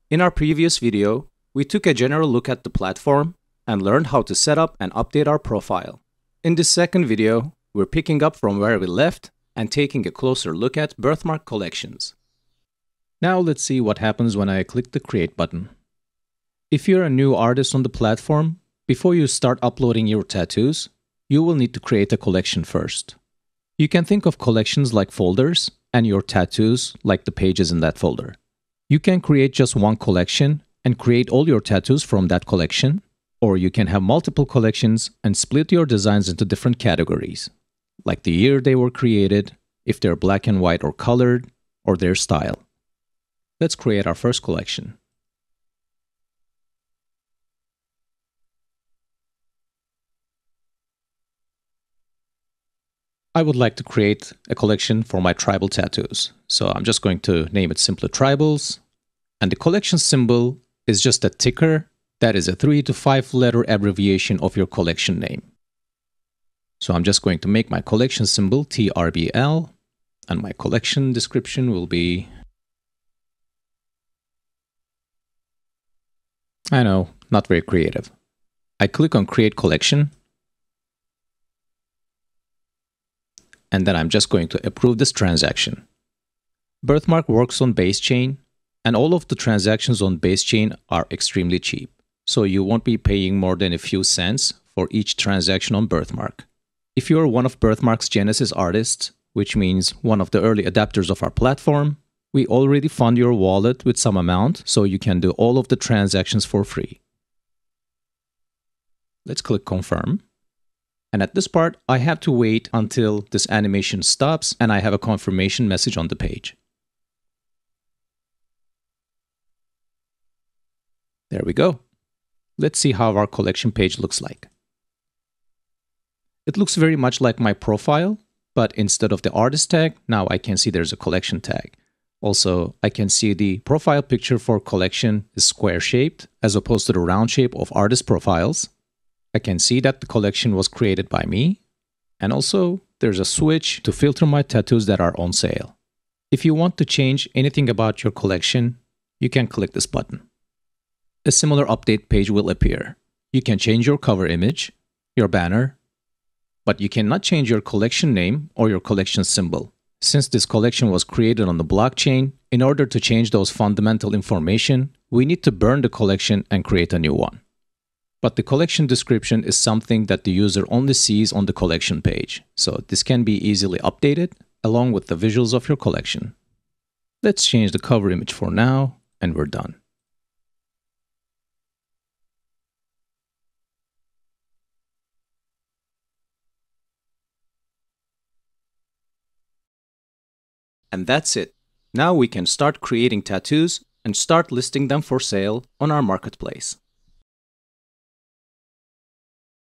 In our previous video, we took a general look at the platform and learned how to set up and update our profile. In this second video, we're picking up from where we left and taking a closer look at BirthMark Collections. Now let's see what happens when I click the Create button. If you're a new artist on the platform, before you start uploading your tattoos, you will need to create a collection first. You can think of collections like folders and your tattoos like the pages in that folder. You can create just one collection and create all your tattoos from that collection, or you can have multiple collections and split your designs into different categories, like the year they were created, if they're black and white or colored, or their style. Let's create our first collection. I would like to create a collection for my tribal tattoos. So I'm just going to name it simply Tribals. And the collection symbol is just a ticker that is a 3 to 5 letter abbreviation of your collection name. So I'm just going to make my collection symbol TRBL, and my collection description will be... I know, not very creative. I click on Create Collection, and then I'm just going to approve this transaction. BirthMark works on base chain, and all of the transactions on base chain are extremely cheap. So you won't be paying more than a few cents for each transaction on BirthMark. If you're one of BirthMark's Genesis artists, which means one of the early adapters of our platform, we already fund your wallet with some amount, so you can do all of the transactions for free. Let's click Confirm. And at this part, I have to wait until this animation stops and I have a confirmation message on the page. There we go. Let's see how our collection page looks like. It looks very much like my profile, but instead of the artist tag, now I can see there's a collection tag. Also, I can see the profile picture for collection is square-shaped as opposed to the round shape of artist profiles. I can see that the collection was created by me, and also there's a switch to filter my tattoos that are on sale. If you want to change anything about your collection, you can click this button. A similar update page will appear. You can change your cover image, your banner, but you cannot change your collection name or your collection symbol. Since this collection was created on the blockchain, in order to change those fundamental information, we need to burn the collection and create a new one. But the collection description is something that the user only sees on the collection page, so this can be easily updated along with the visuals of your collection. Let's change the cover image for now, and we're done. And that's it. Now we can start creating tattoos and start listing them for sale on our marketplace.